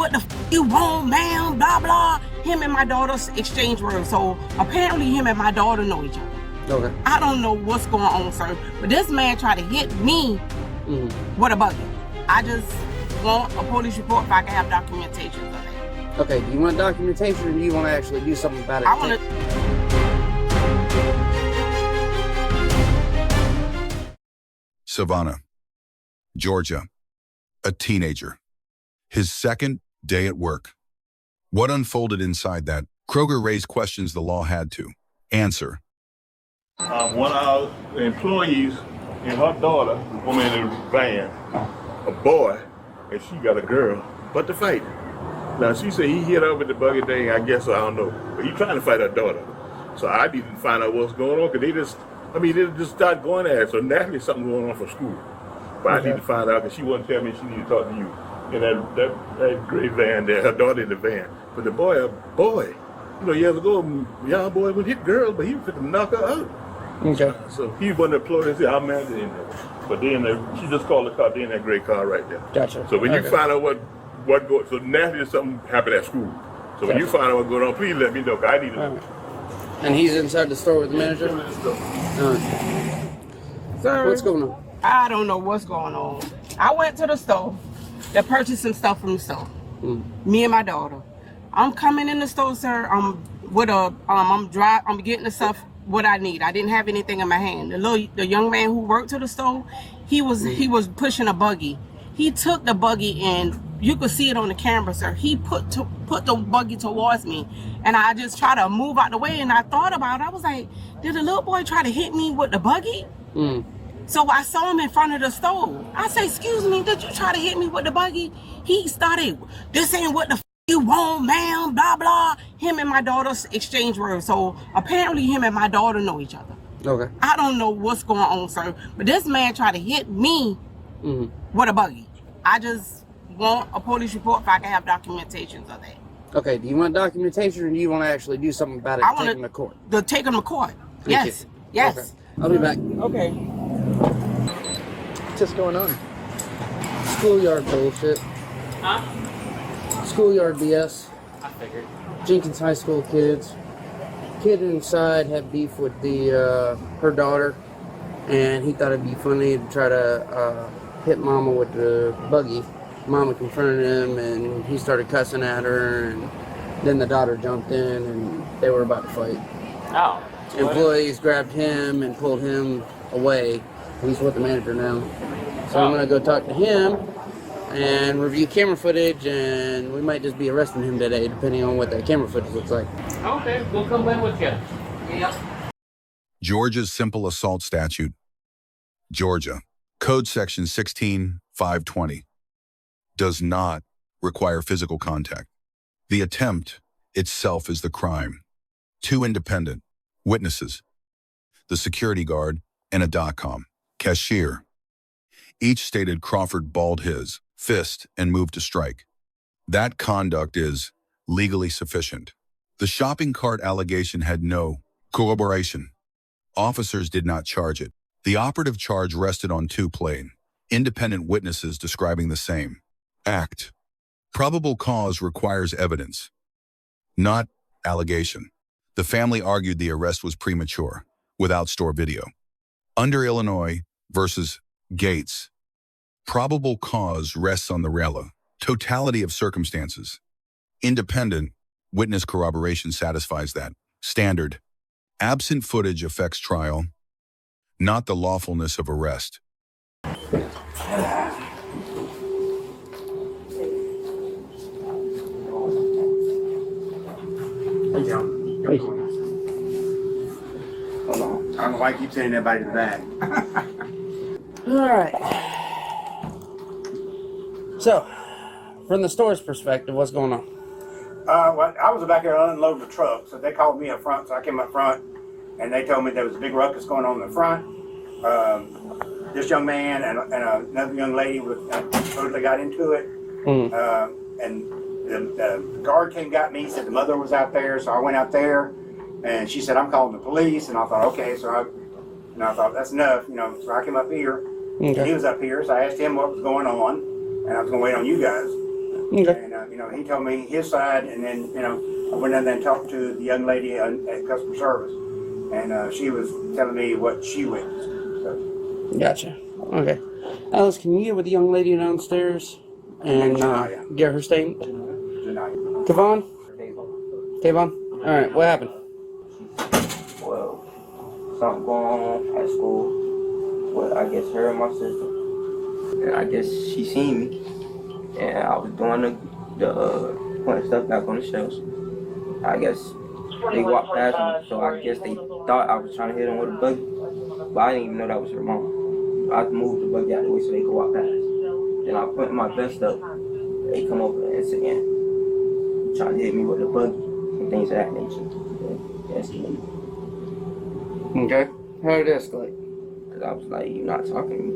what the you want, ma'am, blah, blah. Him and my daughter exchange words. So apparently him and my daughter know each other. Okay. I don't know what's going on, sir. But this man tried to hit me with a buggy. I just want a police report if I can have documentation of that. Okay, do you want documentation or do you want to actually do something about it? I want to... Savannah, Georgia, a teenager. His second day at work. What unfolded inside that? Kroger raised questions the law had to answer. One of our employees and her daughter were in a van, a boy, and she got a girl, but to fight. Now she said he hit her with the buggy thing, I guess, I don't know, but he trying to fight her daughter. So I need to find out what's going on, because they just started going at it, so naturally something going on for school. But I need to find out, because she wouldn't tell me she needed to talk to you. In that gray van there, her daughter in the van. But the boy, years ago, young boy would hit girls, but he was going to knock her out. Okay. So he wasn't employed and said, I'm mad in there. But then she just called the car, then that gray car right there. Gotcha. So when you find out what goes, so naturally something happened at school. So when you find out what's going on, please let me know, because I need to know. And he's inside the store with the manager? Sir, what's going on? I don't know what's going on. I went to the store to purchase some stuff from the store. Me and my daughter. I'm coming in the store, sir. I'm getting the stuff what I need. I didn't have anything in my hand. The young man who worked to the store, he was pushing a buggy. He took the buggy and you could see it on the camera, sir. He put the buggy towards me, and I just tried to move out the way. And I thought about it. I was like, did the little boy try to hit me with the buggy? So I saw him in front of the stove. I said, excuse me, did you try to hit me with the buggy? He started, this ain't what the you want, ma'am, blah, blah. Him and my daughter exchange words. So apparently him and my daughter know each other. Okay. I don't know what's going on, sir. But this man tried to hit me with a buggy. I just want a police report if I can have documentation of that. Okay, do you want documentation or do you want to actually do something about it, take him to court? To take him to court. Yes. Yes. Okay. I'll be back. Okay. What's just going on? Schoolyard bullshit. Huh? Schoolyard BS. I figured. Jenkins High School kids. Kid inside had beef with her daughter, and he thought it'd be funny to try to hit Mama with the buggy. Mama confronted him, and he started cussing at her, and then the daughter jumped in, and they were about to fight. Oh. Employees grabbed him and pulled him away. He's with the manager now. So I'm going to go talk to him and review camera footage, and we might just be arresting him today, depending on what that camera footage looks like. Okay, we'll come in with you. Yep. Georgia's simple assault statute. Georgia, Code Section 16520, does not require physical contact. The attempt itself is the crime. 2 independent witnesses, the security guard and a .com cashier. Each stated Crawford balled his fist and moved to strike. That conduct is legally sufficient. The shopping cart allegation had no corroboration. Officers did not charge it. The operative charge rested on 2 plain, independent witnesses describing the same act. Probable cause requires evidence, not allegation. The family argued the arrest was premature, without store video. Under Illinois versus Gates, probable cause rests on the totality of circumstances. Independent witness corroboration satisfies that standard. Absent footage affects trial, not the lawfulness of arrest. Hey. Hold on. I don't know why I keep saying that by the back. All right. So, from the store's perspective, what's going on? Well, I was back there unloading the truck, so they called me up front, so I came up front, and they told me there was a big ruckus going on in the front. This young man and another young lady totally got into it, and the guard came got me, said the mother was out there, so I went out there, and she said, I'm calling the police, and I thought, okay, so I thought, that's enough, so I came up here, and he was up here, so I asked him what was going on, and I was going to wait on you guys. Okay. And, he told me his side, and then, I went in there and talked to the young lady at customer service, and she was telling me what she witnessed. So. Gotcha. Okay. Alice, can you get with the young lady downstairs and get her statement? Kevon? Kevon? All right, what happened? Well, something going on at school with, I guess, her and my sister. And I guess she seen me. And I was doing the putting stuff back on the shelves. I guess they walked past me, so I guess they thought I was trying to hit them with a buggy. But I didn't even know that was her mom. I moved the buggy out of the way so they could walk past. Then I put my vest up. They come over and say, trying to hit me with the buggy and things of that nature. Escalated. Okay. How did it escalate? Because I was like, you're not talking to me.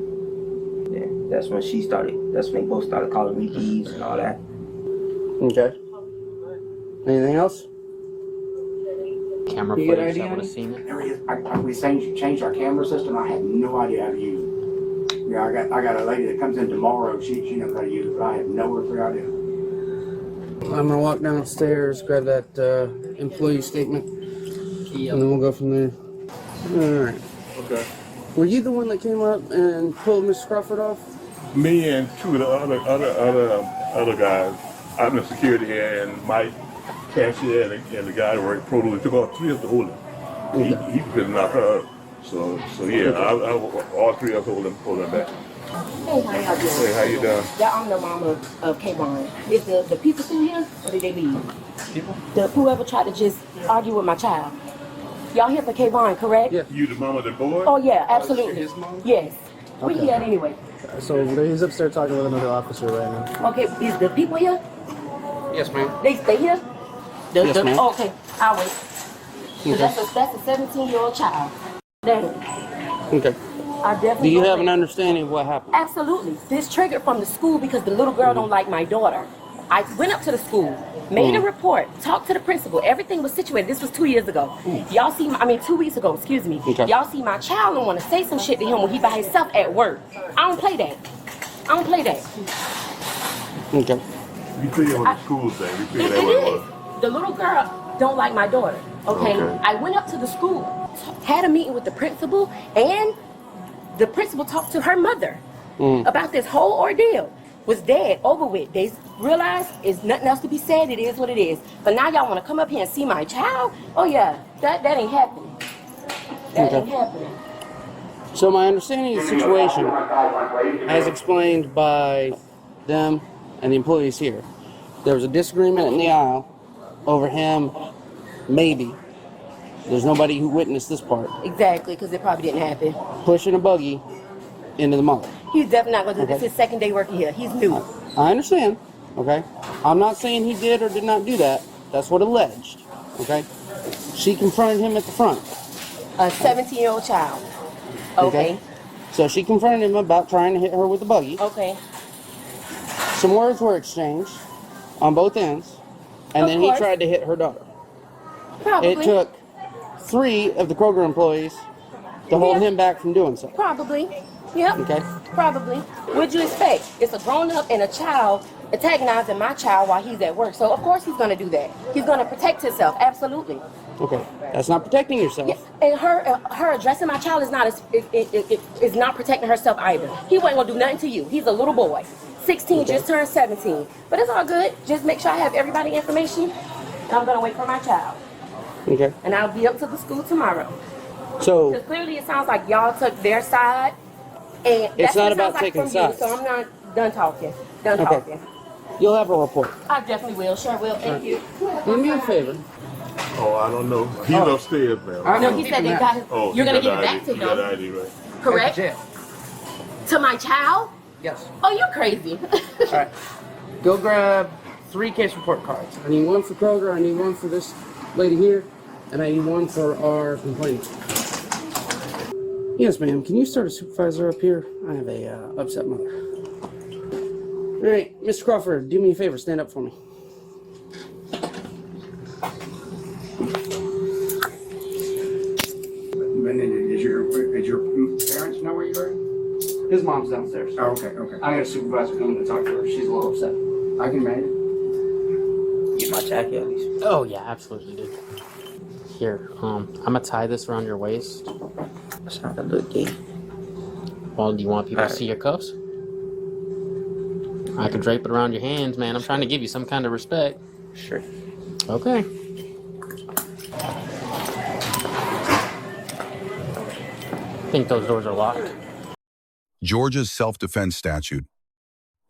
Yeah, that's when they both started calling me thieves and all that. Okay. Anything else? Camera You get footage ID that would on have it? seen it. There he is. We changed our camera system. I had no idea how to use it. Yeah, I got a lady that comes in tomorrow. She knows how to use it, but I have no idea. I'm gonna walk downstairs, grab that employee statement, and then we'll go from there. All right. Okay. Were you the one that came up and pulled Mr. Crawford off? Me and two of the other guys, I'm the security here, and Mike, cashier, and the guy that worked Probable, took all three of us to hold him. He couldn't knock her up. So yeah, all three of us hold him back. Hey, how y'all doing? Hey, how you doing? Yeah, I'm the mama of Kevon. Is the people still here, or did they leave? People? Whoever tried to just argue with my child. Y'all here for Kevon, correct? Yeah. You the mom of the boy? Oh yeah, absolutely. His mom? Yes. We Okay. here anyway. So he's upstairs talking with another officer right now. Okay, is the people here? Yes, ma'am. They stay here? Yes, ma'am. Okay, I'll wait. So that's a 17-year-old child. Dang. Okay. I definitely. Do you don't have an think- understanding of what happened? Absolutely. This triggered from the school because the little girl don't like my daughter. I went up to the school, made a report, talked to the principal. Everything was situated. This was 2 years ago. Y'all see, 2 weeks ago, excuse me. Okay. Y'all see my child and want to say some shit to him when he by himself at work. I don't play that. I don't play that. Okay. We clear what the school say. We It, clear it that what it is. was. The little girl don't like my daughter. Okay? Okay. I went up to the school, had a meeting with the principal, and the principal talked to her mother about this whole ordeal. Was dead, over with. They realized it's nothing else to be said. It is what it is. But now y'all want to come up here and see my child? Oh yeah, that ain't happening. That ain't happening. So my understanding of the situation, as explained by them and the employees here, there was a disagreement in the aisle over him, maybe. There's nobody who witnessed this part. Exactly, because it probably didn't happen. Pushing a buggy into the mother. He's definitely not going to do this. Okay. His second day working here. He's new. I understand, okay? I'm not saying he did or did not do that. That's what alleged, okay? She confronted him at the front. A 17-year-old child. Okay. So she confronted him about trying to hit her with the buggy. Okay. Some words were exchanged on both ends, and Of then course. he tried to hit her daughter. Probably. It took 3 of the Kroger employees to hold him back from doing so. Probably. Yep. Okay. Probably. What'd you expect? It's a grown-up and a child antagonizing my child while he's at work. So of course he's going to do that. He's going to protect himself. Absolutely. Okay. That's not protecting yourself. Yeah. And her addressing my child is not protecting herself either. He wasn't going to do nothing to you. He's a little boy. 16, just turned 17. But it's all good. Just make sure I have everybody information. And I'm going to wait for my child. Okay. And I'll be up to the school tomorrow. So Because clearly it sounds like y'all took their side. And It's that's not what it about sounds like taking from sides. You, so I'm not done talking. Done Okay. talking. you'll have a report. I definitely will. Sure will. Thank you. Do me a favor. Oh, I don't know. He's upstairs now. I No, know. he said they got his. Oh, You're he going to got give it back ID. to He got them. ID, right? Correct? Jail. To my child? Yes. Oh, you're crazy. All right. Go grab 3 case report cards. I need 1 for Kroger. I need 1 for this lady here, and I need 1 for our complaint. Yes, ma'am. Can you start a supervisor up here? I have a upset mother. All right, Mr. Crawford, do me a favor. Stand up for me. Did your parents know where you were? His mom's downstairs. Oh, okay. I got a supervisor coming to talk to her. She's a little upset. I can imagine. get my jacket at least? Oh yeah, absolutely, dude. Here, I'm gonna tie this around your waist. That's not gonna look gay. Well, do you want people to see your cuffs? I could drape it around your hands, man. I'm trying to give you some kind of respect. Sure. Okay. I think those doors are locked. Georgia's self-defense statute.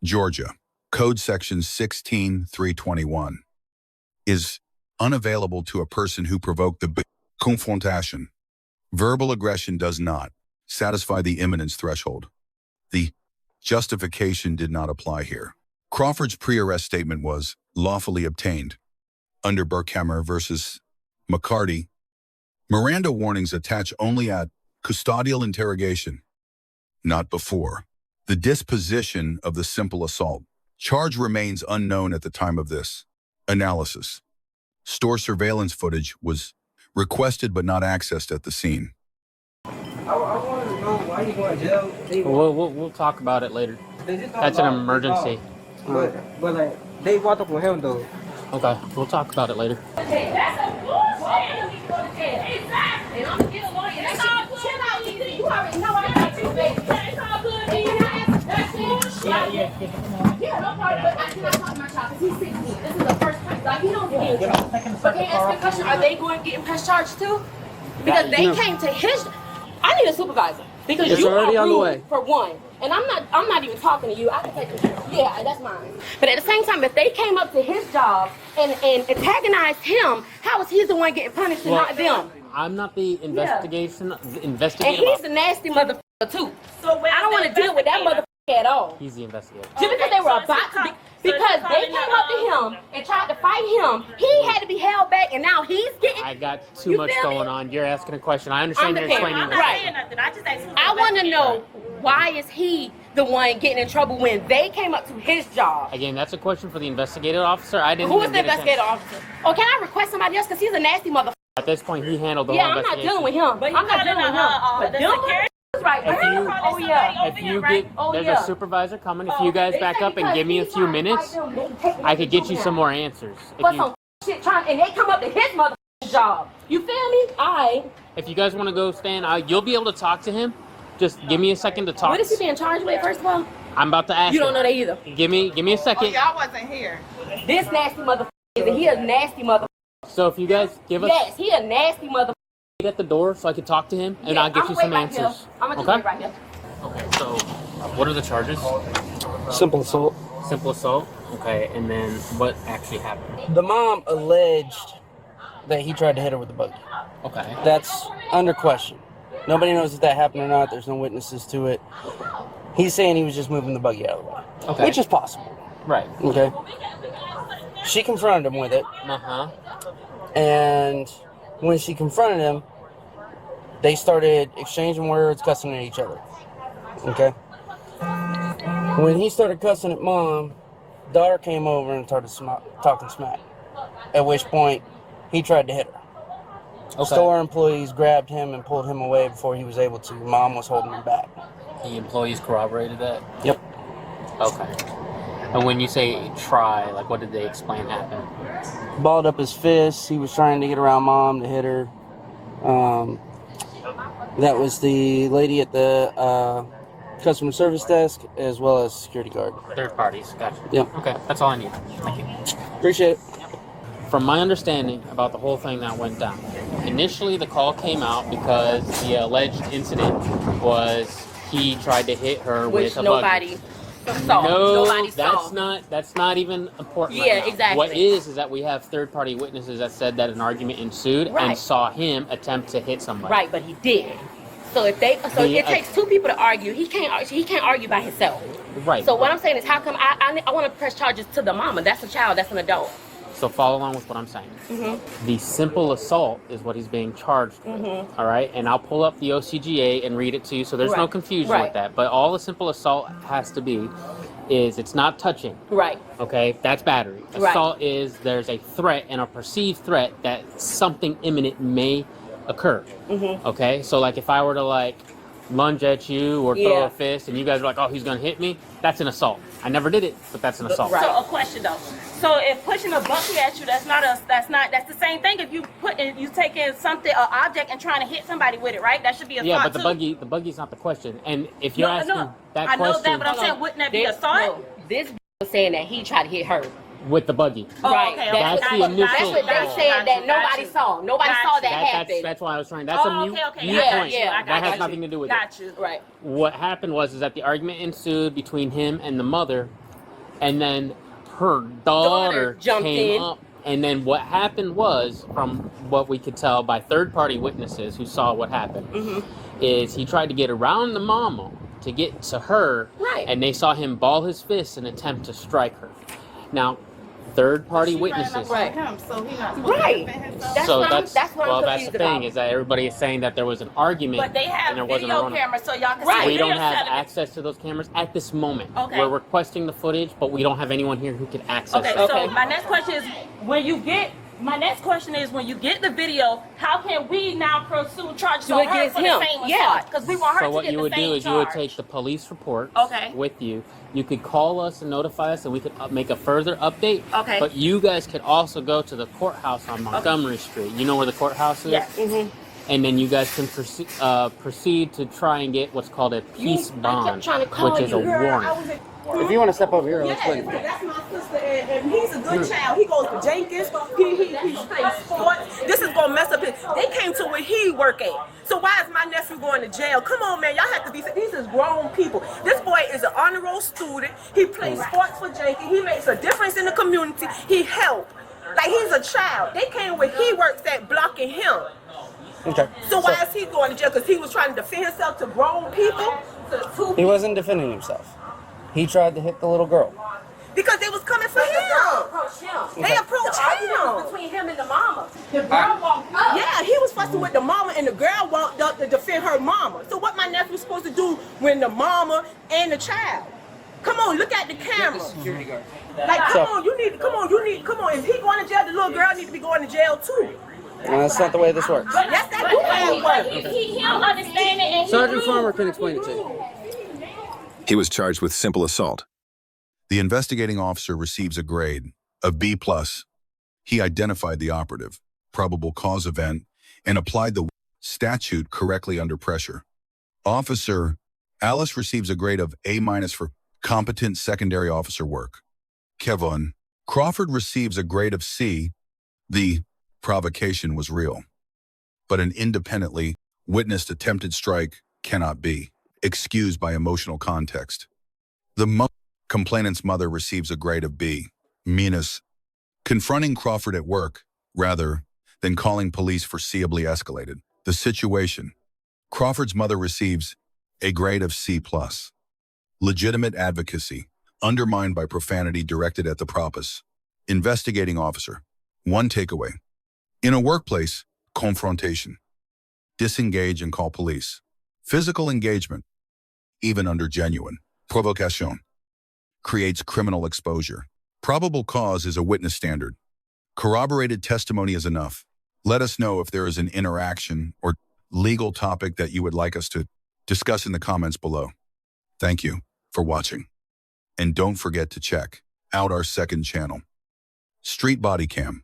Georgia, Code Section 16321, is unavailable to a person who provoked the confrontation. Verbal aggression does not satisfy the imminence threshold. The justification did not apply here. Crawford's pre-arrest statement was lawfully obtained. Under Burkhammer versus McCarty, Miranda warnings attach only at custodial interrogation, not before. The disposition of the simple assault charge remains unknown at the time of this analysis. Store surveillance footage was requested but not accessed at the scene. I wanted to know why you going to jail. We'll talk about it later. That's an emergency. But like, they walked up on him though. Okay, we'll talk about it later. Okay, that's a bullshit. Exactly. And I'm gonna get a lawyer. That's all good. Chill out, Lisa. You already know I got you, baby. It's all good. Do you have that's bullshit? Yeah, no problem. But I cannot talk to my child because he's 16. This is the first time. Like, he don't get in trouble. Okay, ask me a question. Are they going to get in press charge too? Because they came to his. I need a supervisor. Because It's you already are on the rude, way. for one. And I'm not even talking to you. I can take it. Yeah, that's mine. But at the same time, if they came up to his job and antagonized him, how is he the one getting punished and not them? I'm not the investigator. And he's the nasty motherfucker too. So I don't want to deal with that motherfucker at all. He's the investigator. Just because they were about to be, because they came up to him and tried to fight him, he had to be held back, and now he's getting. I got too much going on. You're asking a question. I understand you're explaining. Right. I want to know, why is he the one getting in trouble when they came up to his job? Again, that's a question for the investigative officer. I didn't. Who is the investigative officer? Or can I request somebody else? Because he's a nasty motherfucker. At this point, he handled the Yeah, whole I'm not investigation. dealing with him. I'm not dealing with him. But them right. If you- Oh yeah. If you get, there's a supervisor coming. If you guys back up and give me a few minutes, I could get you some more answers. But some shit trying, and they come up to his motherfucking job. You feel me? If you guys want to go stand, you'll be able to talk to him. Just give me a second to talk. What is he being charged with, first of all? I'm about to ask. You don't know that either. Give me a second. Y'all wasn't here. This nasty motherfucker, he a nasty motherfucker. So if you guys give us Yes, he a nasty motherfucker. at the door so I can talk to him and I'll get you some answers. I'm gonna just wait right here. Okay, so what are the charges? Simple assault. Simple assault. Okay, and then what actually happened? The mom alleged that he tried to hit her with the buggy. Okay. That's under question. Nobody knows if that happened or not. There's no witnesses to it. He's saying he was just moving the buggy out of the way. Okay. Which is possible. Right. Okay. She confronted him with it. Uh-huh. And when she confronted him, they started exchanging words, cussing at each other. Okay? When he started cussing at mom, daughter came over and started talking smack. At which point, he tried to hit her. Okay. Store employees grabbed him and pulled him away before he was able to. Mom was holding him back. The employees corroborated that? Yep. Okay. And when you say try, like what did they explain happened? Balled up his fists. He was trying to get around mom to hit her. That was the lady at the customer service desk as well as security guard. Third parties, gotcha. Yep. Okay, that's all I need. Thank you. Appreciate it. From my understanding about the whole thing that went down, initially the call came out because the alleged incident was he tried to hit her Which with a nobody buggy. saw. No, Nobody saw. that's not even important. Yeah, right now. exactly. What is that we have third-party witnesses that said that an argument ensued Right. and saw him attempt to hit somebody. Right, but he did. So it takes two people to argue. He can't argue by himself. Right. So what I'm saying is, how come I want to press charges to the mama? That's a child. That's an adult. So follow along with what I'm saying. Mm-hmm. The simple assault is what he's being charged with. Mm-hmm. All right, and I'll pull up the OCGA and read it to you, so there's no Right. confusion Right. with that. But all a simple assault has to be is it's not touching. Right. Okay, that's battery. Right. Assault is there's a threat and a perceived threat that something imminent may occur. Mm-hmm. Okay, so like if I were to like lunge at you or throw Yeah. a fist and you guys are like, oh, he's gonna hit me, that's an assault. I never did it, but that's an assault. So a question though. So if pushing a bucky at you, that's the same thing. If you taking something, an object, and trying to hit somebody with it, right? That should be assault. Yeah, but the buggy's not the question. And if you're asking that I know question, that, but I'm saying, wouldn't that be assault? No, this was saying that he tried to hit her. with the buggy. Oh, right. okay, That's the initial. That's what they said that nobody saw. Nobody saw that happen. That's why I was trying. That's a mute point. That has nothing to do with it. Right. What happened was that the argument ensued between him and the mother, and then her daughter came up. And then what happened was, from what we could tell by third-party witnesses who saw what happened, is he tried to get around the mama to get to her, and they saw him ball his fists and attempt to strike her. Now, third-party witnesses. Right. That's what I'm that's the thing, is that everybody is saying that there was an argument. But they have and there wasn't video a cameras, so y'all can see. We don't have access to those cameras at this moment. Okay. We're requesting the footage, but we don't have anyone here who can access it. So my next question is, when you get the video, how can we now pursue charges on her for the same assault? Because we want her to get the same charge. So what you would do is you would take the police report with you. You could call us and notify us, and we could make a further update. Okay. But you guys could also go to the courthouse on Montgomery Street. You know where the courthouse is? Yes. And then you guys can proceed to try and get what's called a peace bond, which is a warrant. If you want to step over here, let's play. That's my sister, and he's a good child. He goes to Jenkins. He plays sports. This is gonna mess up his. They came to where he work at. So why is my nephew going to jail? Come on, man, y'all have to be. These is grown people. This boy is an honor roll student. He plays sports for Jenkins. He makes a difference in the community. He helped. Like he's a child. They came where he works at, blocking him. Okay. So why is he going to jail? Because he was trying to defend himself to grown people. He wasn't defending himself. He tried to hit the little girl. Because they was coming for him. They approached him. Between him and the mama. The girl walked up. Yeah, he was fussing with the mama, and the girl walked up to defend her mama. So what my nephew's supposed to do when the mama and the child? Come on, look at the camera. Security guard. Like, come on. If he going to jail, the little girl needs to be going to jail too. No, that's not the way this works. That's that new way it works. He don't understand it, and Sergeant Farmer can explain it to you. He was charged with simple assault. The investigating officer receives a grade of B+. He identified the operative, probable cause event, and applied the statute correctly under pressure. Officer Alice receives a grade of A- for competent secondary officer work. Kevon Crawford receives a grade of C. The provocation was real, but an independently witnessed attempted strike cannot be excused by emotional context. The complainant's mother receives a grade of B-. Confronting Crawford at work, rather than calling police, foreseeably escalated the situation. Crawford's mother receives a grade of C+. Legitimate advocacy, undermined by profanity directed at the propos. Investigating officer. One takeaway. In a workplace, confrontation. Disengage and call police. Physical engagement, even under genuine provocation, creates criminal exposure. Probable cause is a witness standard. Corroborated testimony is enough. Let us know if there is an interaction or legal topic that you would like us to discuss in the comments below. Thank you for watching. And don't forget to check out our second channel, Street Bodycam,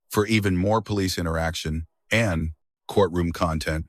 for even more police interaction and courtroom content.